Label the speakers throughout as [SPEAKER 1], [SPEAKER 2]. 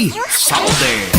[SPEAKER 1] DJ Salde.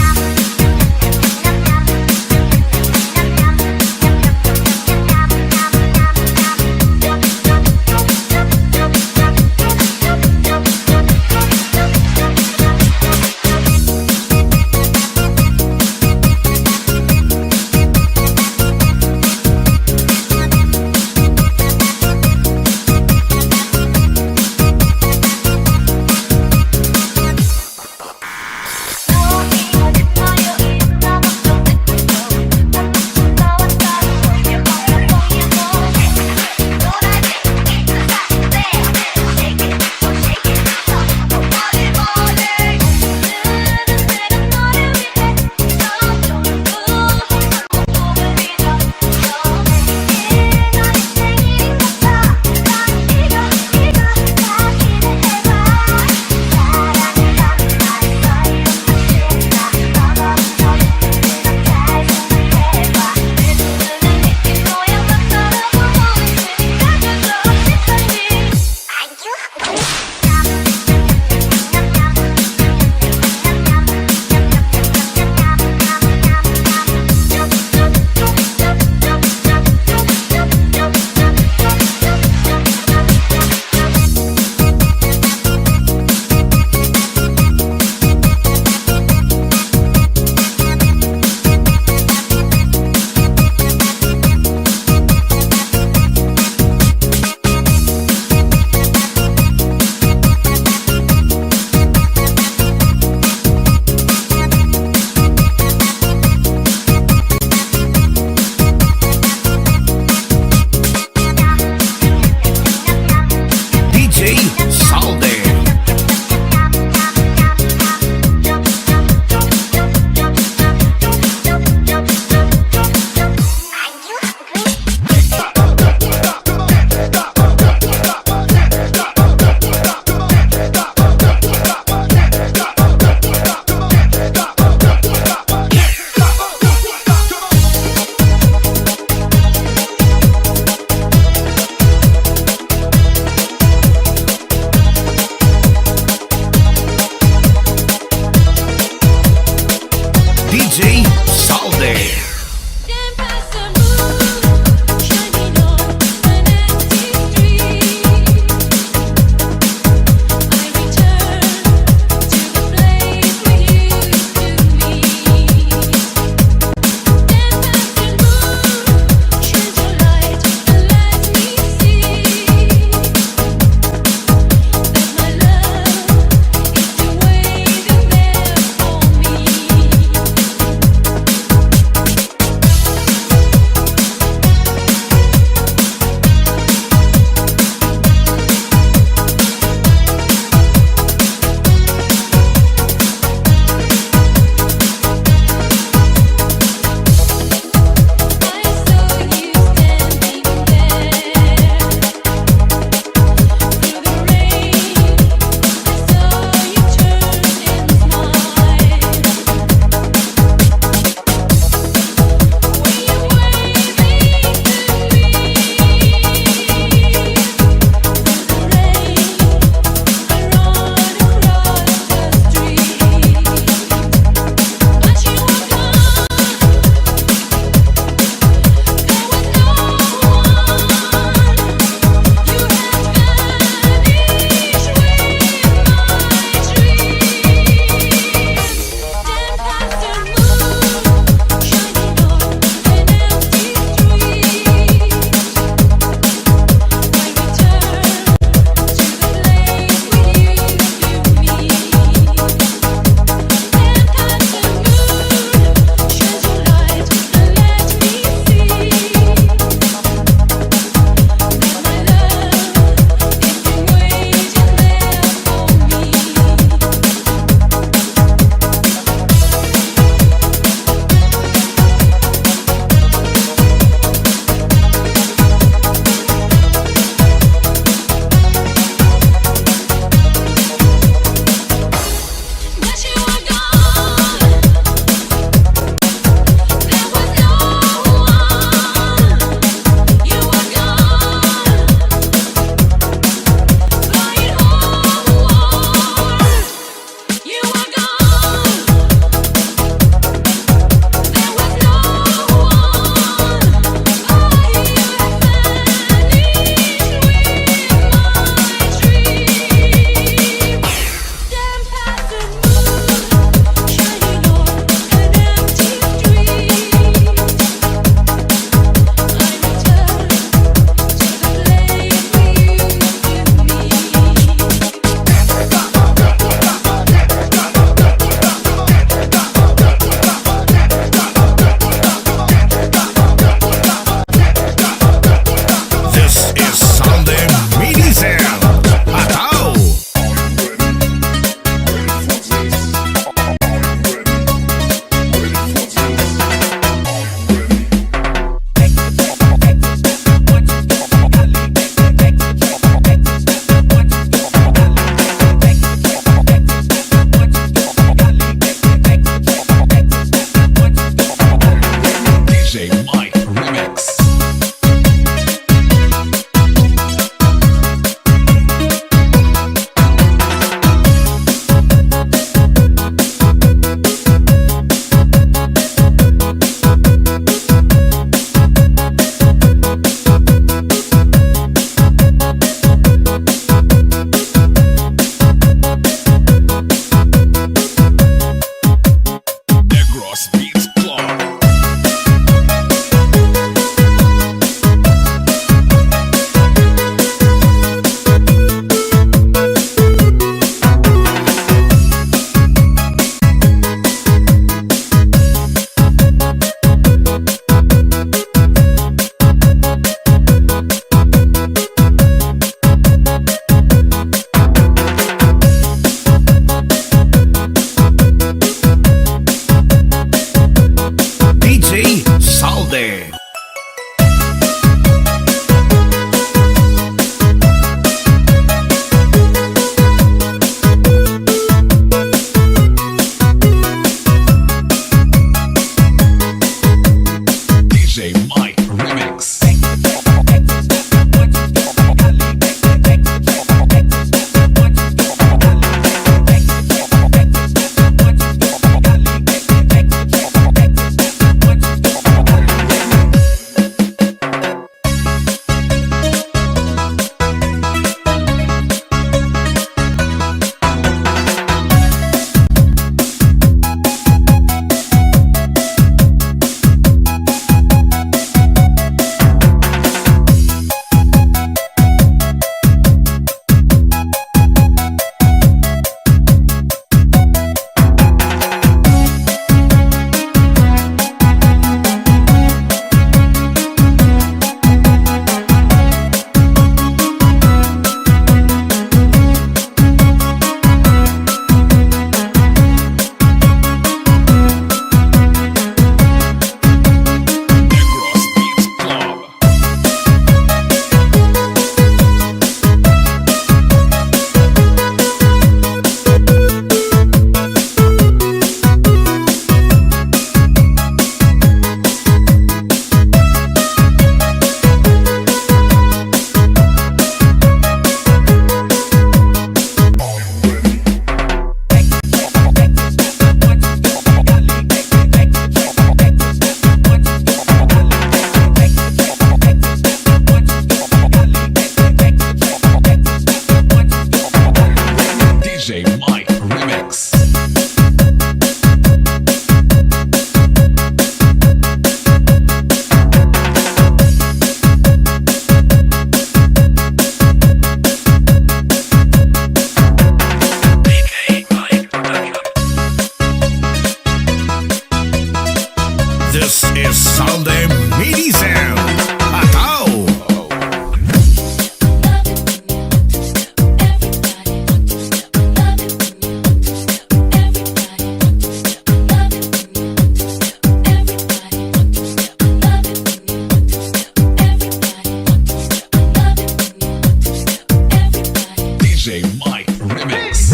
[SPEAKER 1] DJ Mike Remix.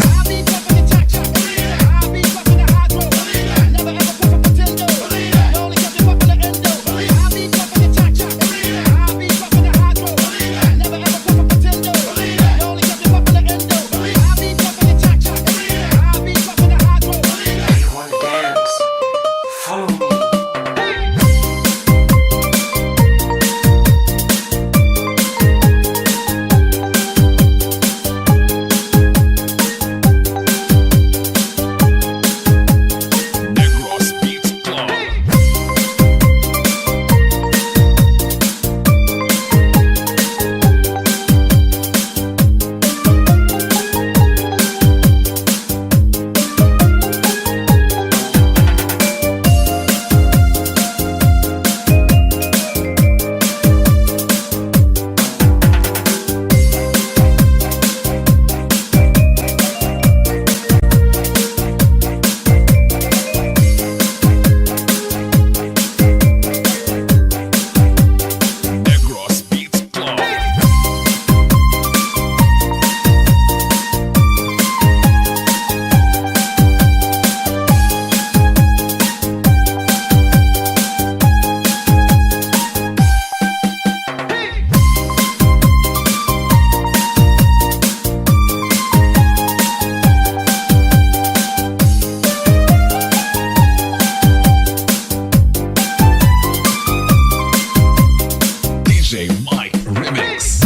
[SPEAKER 1] DJ Mike Remix.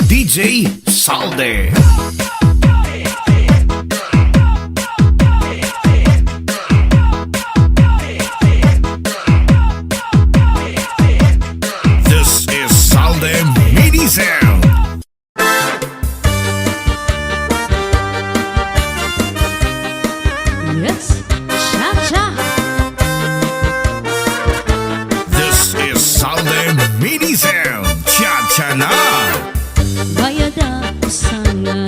[SPEAKER 1] DJ Salde. This is Salde Midi Sound.
[SPEAKER 2] Yes, cha-cha.
[SPEAKER 1] This is Salde Midi Sound. Cha-cha na.
[SPEAKER 2] Bayad ako sana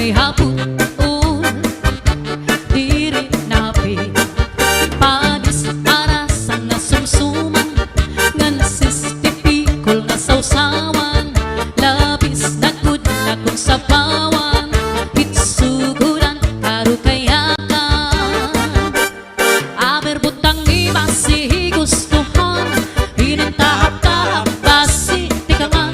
[SPEAKER 2] may hapon diri napi panis aras ang nasumsuman ngan sistipikol nga sausawan labis na good na kung sabawan hitsuguran karo kayakan aber butang ni basi gustuhan hinintahap-tahap basi tikaman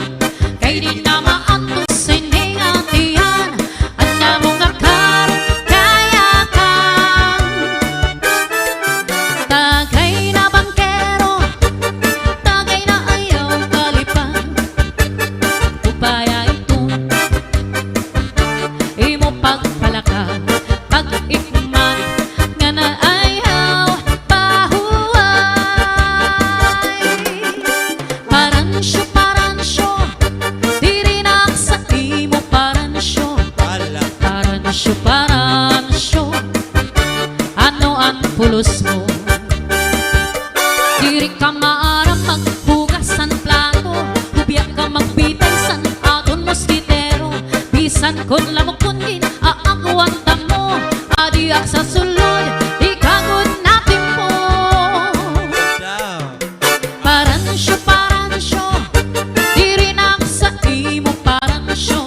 [SPEAKER 2] kay di na maantos sa ining atihan ang namong akar kayakan tagay na bangkero tagay na ayaw kalipan upaya ito imo pagpalakan pag-ikman nga na ayaw pahuway paransyo diri na sa imo paransyo ano ang pulos mo diri ka maaram maghugasan plato ubiyak ka magbitay san aton moskitero bisan kon lamok kundin aagwanta mo adiak sa sulod ikagod natin po paransyo diri na sa imo paransyo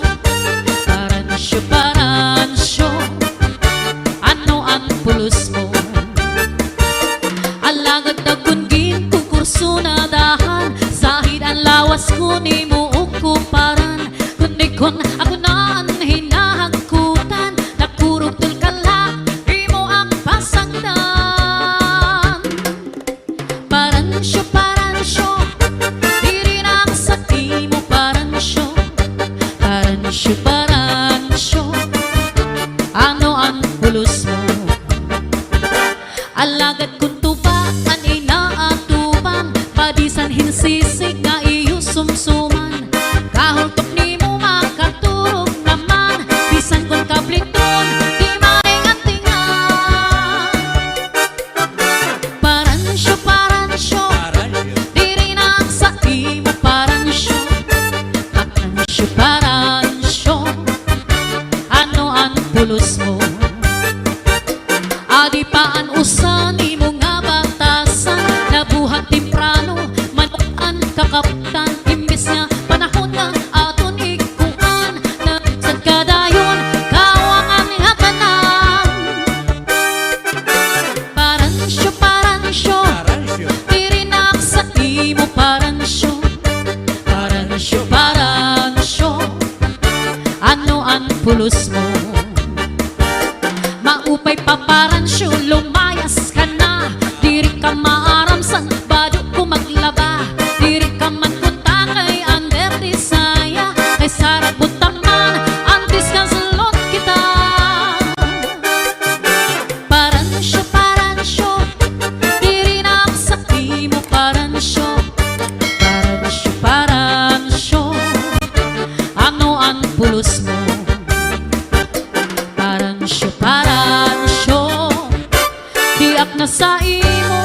[SPEAKER 2] ano ang pulos mo alagad na kungin kukurso na dahan sahid ang lawas ko ni mo ukuparan kundi kon ako na ang hinahagkutan nakurog tulkala imo ang pasagdan paransyo diri na sa imo paransyo ano ang pulos mo alagad kung tubakan inaatuban padisan hinsisig nga iyo sumsuman kahultok ni mo makaturog naman bisan kung kabliton di maringatingan paransyo diri na sa imo paransyo ano ang pulos mo adi paan usan imo nga batasan nabuhat temprano manukan kakaptan imbis nga panahon nga aton ikuan na sa kadayon kawangan nga tanan paransyo diri na sa imo paransyo ano ang pulos mo maupay paparansyo lumayas ka na diri ka maaram sang bado ko maglaba diri ka man punta kay under desaya kay sarap butaman antes ka salot kita paransyo diri na sa imo paransyo ano ang pulos mo paransyo diak na sa imo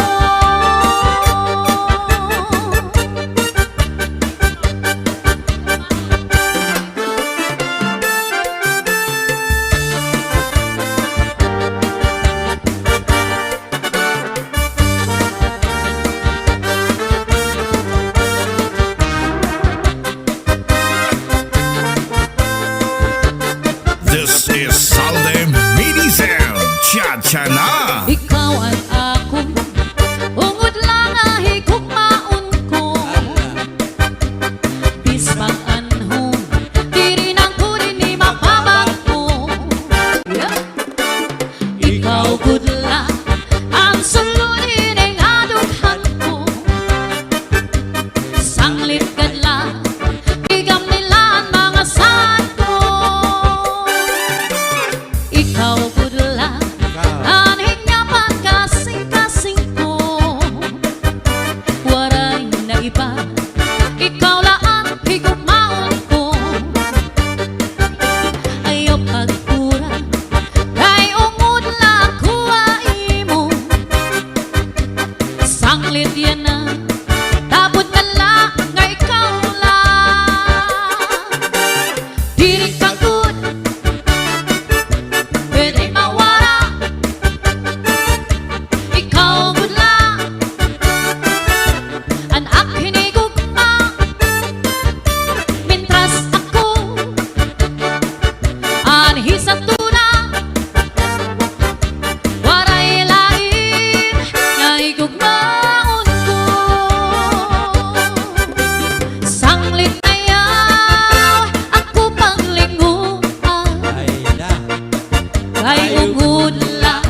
[SPEAKER 1] This is Salde Medley Sound. Cha-cha na.
[SPEAKER 2] ikaw at ako ungod lang ahigog maun ko bisbang anhong diri nang kunin ni mapabag ko ikaw good lang ang sulunin ang adughan ko sanglit kadla igam nila ang mga saan ko ikaw good lang anhing nga pa anhi sa tuna, waray lain nga higugmaon ko. Sanglit na yaw ako panglinguan, kay ungod lang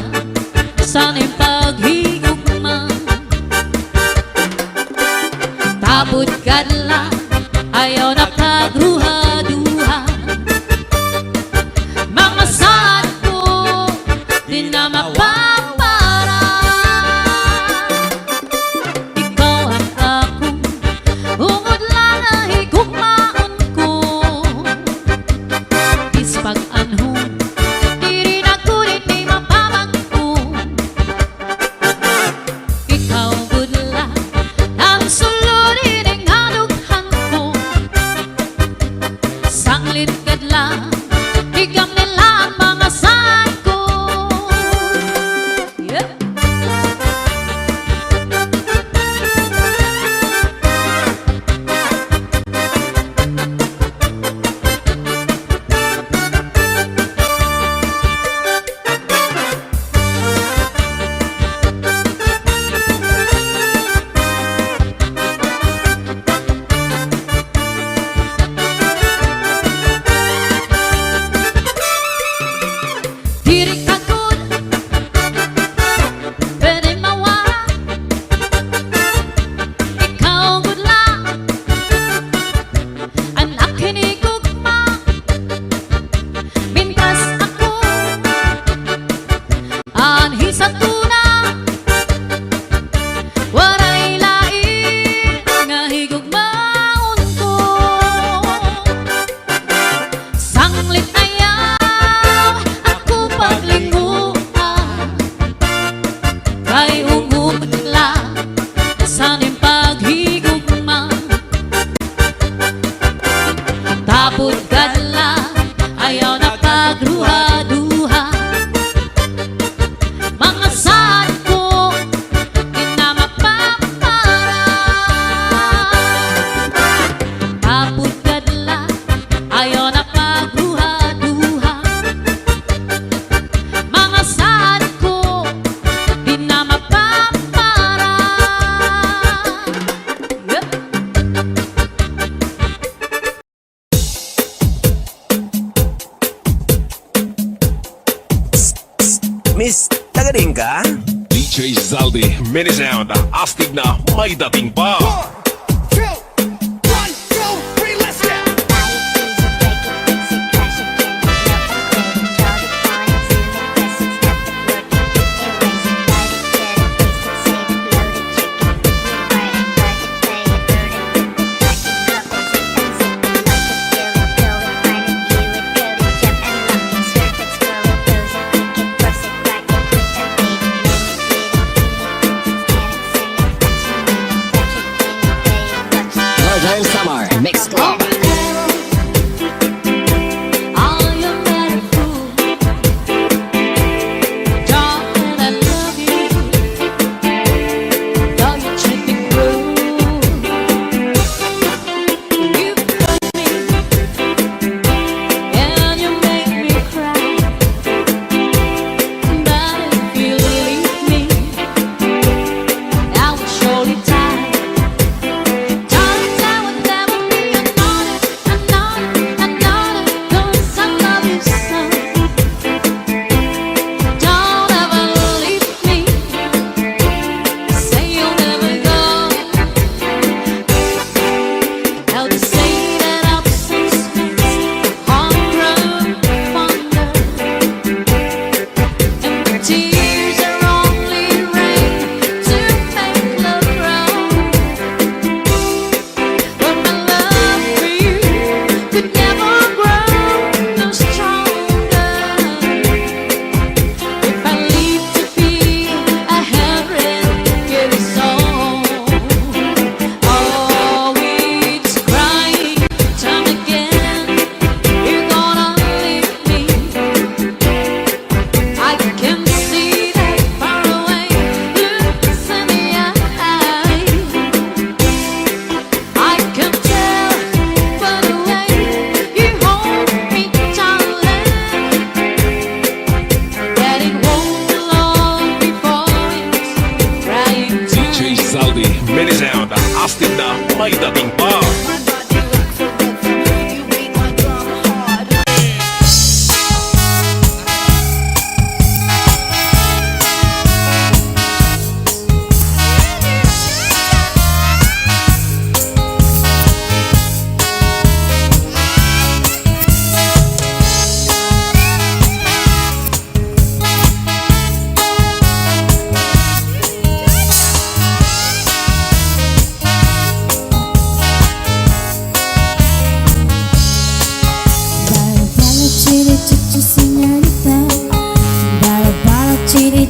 [SPEAKER 2] sana'y paghigugma. Tapod kadla ayaw na pagruha-duha, mga saan ko di na mapapara. Ikaw ang akong ungod lang na higugmaon ko. Ispag anhon diri na kulit di mapamagko. Ikaw budla ang sulod ining hadughan ko. Sanglit kadla higam nila ang mga saan ko. Yeah. Diri kagod pwede mawala, ikaw gud lang anak hinigugma. Bintas ako anhi sa tuna, waray lain nga higugmaon ko. Sanglit na yaw ako paglinguan, kay ungod lang sana'y paghigugma. Tapod kadla ayaw na pagruha-duha, mga saan ko di na mapapara. Tapod kadla ayaw na pagruha-duha, mga saan ko di na mapapara. Yeah.
[SPEAKER 3] Miss, tagaling ka?
[SPEAKER 4] DJ Zaldi, mini sound, astig na may dating pa.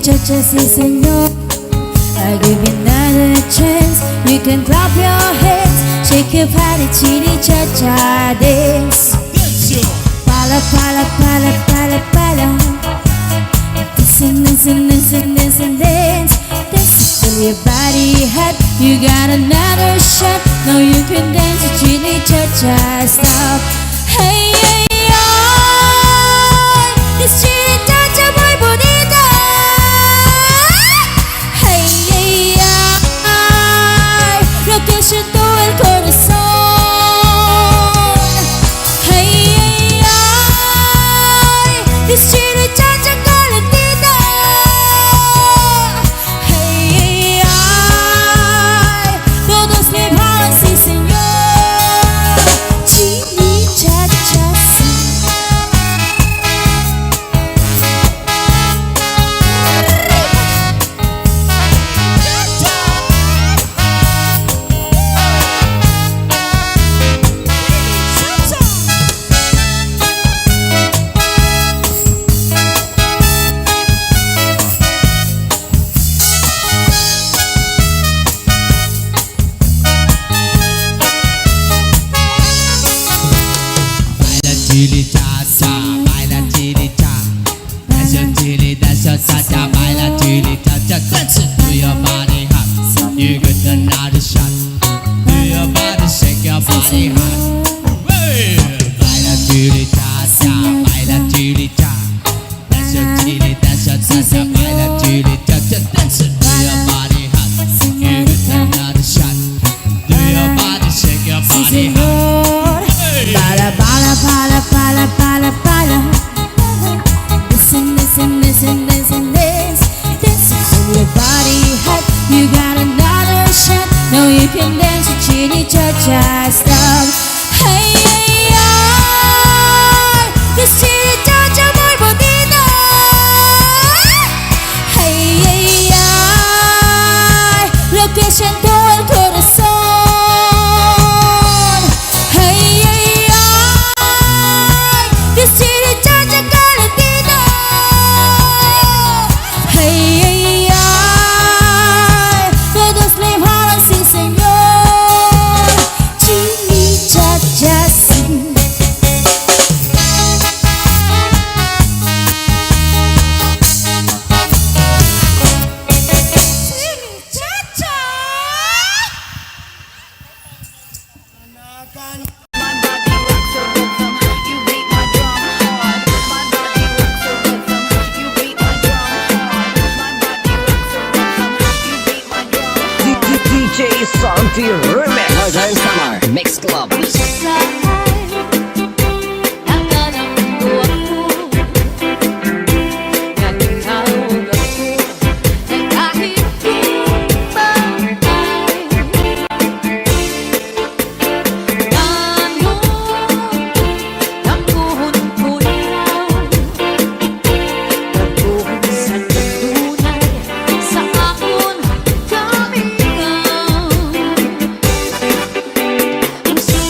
[SPEAKER 2] cha-cha, si senor. I'll give you another chance. You can clap your hands, shake your body, chili cha-cha dance. Pala, pala, pala, pala, pala. Listen, listen, listen, listen, dance. Dance till your body hot. You got another shot. Now you can dance the chili cha-cha stop. Hey, hey, ay, this chili cha-cha muy bonita. Hey, hey, ay, lo que siento el corazón. Hey, hey, ay, this chili cha-cha calentita. Hey, hey, ay, todos le van, sí señor. Chili cha-cha, sí.
[SPEAKER 5] Chili cha-cha, baila chili cha. Dance your chili, dance your cha-cha, baila chili cha-cha. Dance it to your body hot. You get another shot. Do your body, shake your body hot. Hey! Baila chili cha-cha, baila chili cha. Dance your chili, dance your cha-cha, baila chili cha-cha. Dance it to your body hot. You get another shot. Do your body, shake your
[SPEAKER 2] Sí,
[SPEAKER 5] body hot.
[SPEAKER 2] señor. Pala, pala, pala, pala, pala, pala. Listen, listen, listen, listen, dance. Dance till your body hot. You got another shot. Now you can dance the chili cha-cha stop. Hey, hey, ay, this chili cha-cha muy bonita. Hey, hey, ay, lo que siento el corazón. Hey, hey, ay, this chili cha-cha calentita. Hey, hey, ay, todos le jalan, sí señor. Chili cha-cha, sí. Chili cha-cha.
[SPEAKER 3] DJ Santi Remix.
[SPEAKER 6] Northern Summer Mix Club.
[SPEAKER 2] Sa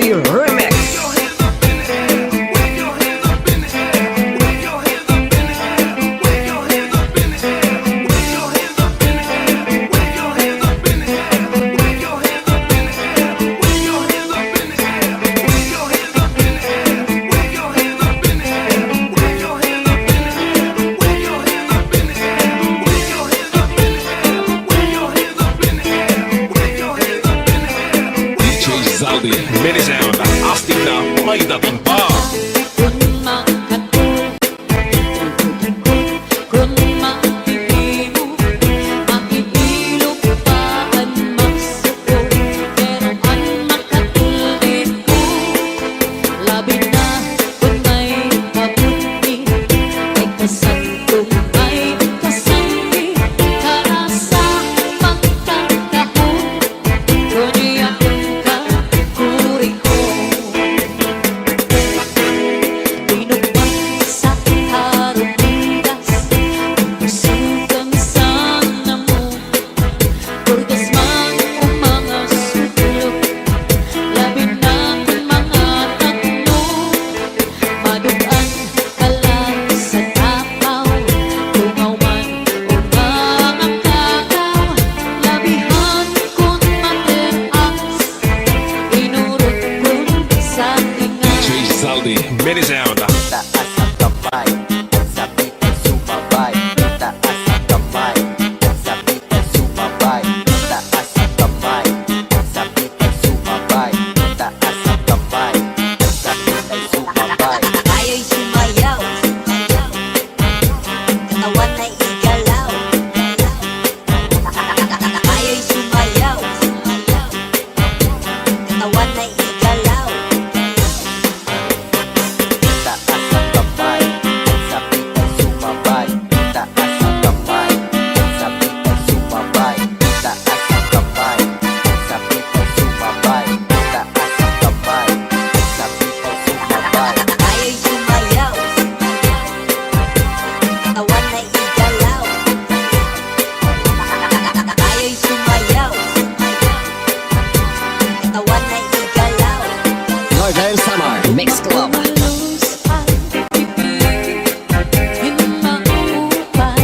[SPEAKER 3] Santi Remix.
[SPEAKER 4] DJ Zaldi, Mini Sound, astig na may dating pa.
[SPEAKER 2] Kung makatul, kung makikimo, makikilog pa ang magsuko, pero ang makatulid ko, labi na kung may kabuti, ay kasantong ay kasangi, para sa pagkakahon, kundi akong kakuri ko. Pinupag sa harupidas, pusugang sana mo, kurdas man o mga sulok, labi na kung mga tatlo, madugaan ka lang sa tapaw, tungaw man o mga kakaw, labihan kung mateas, inurot kung sa tinga.
[SPEAKER 4] DJ Zaldi, Mini Sound,
[SPEAKER 7] Taas ang kamay, sabit ay sumabay. Taas ang kamay, sabit ay sumabay. Taas ang kamay, sabit ay sumabay. Taas ang kamay, sabit ay sumabay.
[SPEAKER 8] Tayo'y sumayaw, katawan ay igalaw. Tayo'y sumayaw, katawan ay igalaw.
[SPEAKER 7] Taas ang kamay, sabit ay sumabay. Taas ang kamay, sabit ay sumabay. Taas ang kamay, sabit ay sumabay. Taas ang kamay, sabit ay sumabay.
[SPEAKER 8] Tayo'y sumayaw, katawan ay igalaw. Tayo'y sumayaw, katawan ay igalaw.
[SPEAKER 6] Northern Summer Mix Club.
[SPEAKER 2] Malos ang ibig, hinmaupay,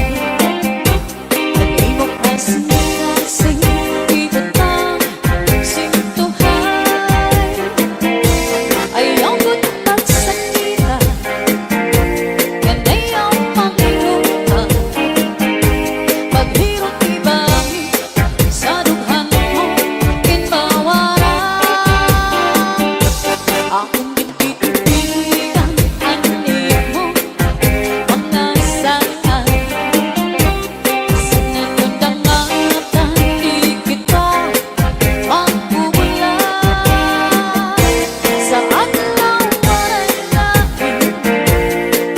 [SPEAKER 2] nag-ibok kasing-kasing, itatang sintuhay. Ayaw ko't magsakita, ganay ang panghirutan, paghirot ibangin, sa dughan mo, kinbawaran. Akong ginpipilitan, anin mo, mga saan. Sinanundangatan, di kita makubulan. Saan lang mananahin,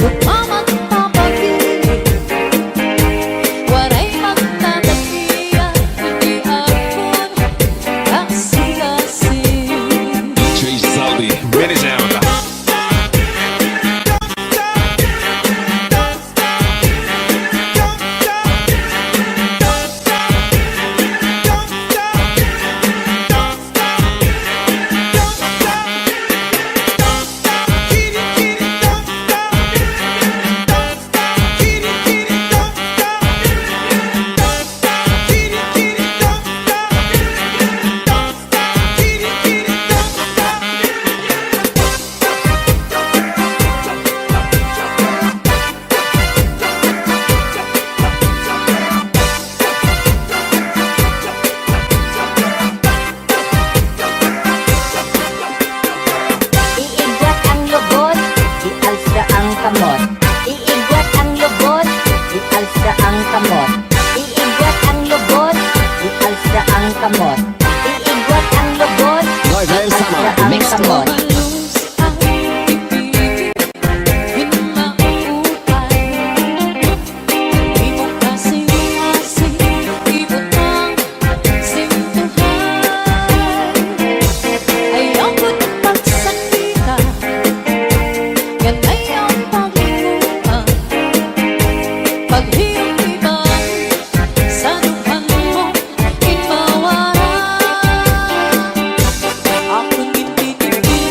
[SPEAKER 2] lumamat papagili, waray magtatakiyan, hindi akon kasikasing.
[SPEAKER 4] DJ Zaldi, Mini Sound.
[SPEAKER 8] Iigwat ang lubot, ialsra ang kamot. Iigwat ang lubot, ialsra ang kamot. Iigwat ang lubot, ialsra ang kamot. Iigwat ang lubot,
[SPEAKER 6] Northern Summer
[SPEAKER 8] ialsra ang
[SPEAKER 6] Mix Club.
[SPEAKER 8] kamot.
[SPEAKER 2] Malos ang ibig, hinmaupay, ibok kasing-kasing, ibutang sintuhay. Ayaw ko't magsakita, ganay ang panghirutan, paghirot ibangin, sa dughan mo, kinbawaran. Akong ginpipilitan,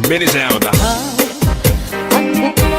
[SPEAKER 4] Mini sound.
[SPEAKER 2] Ang bukod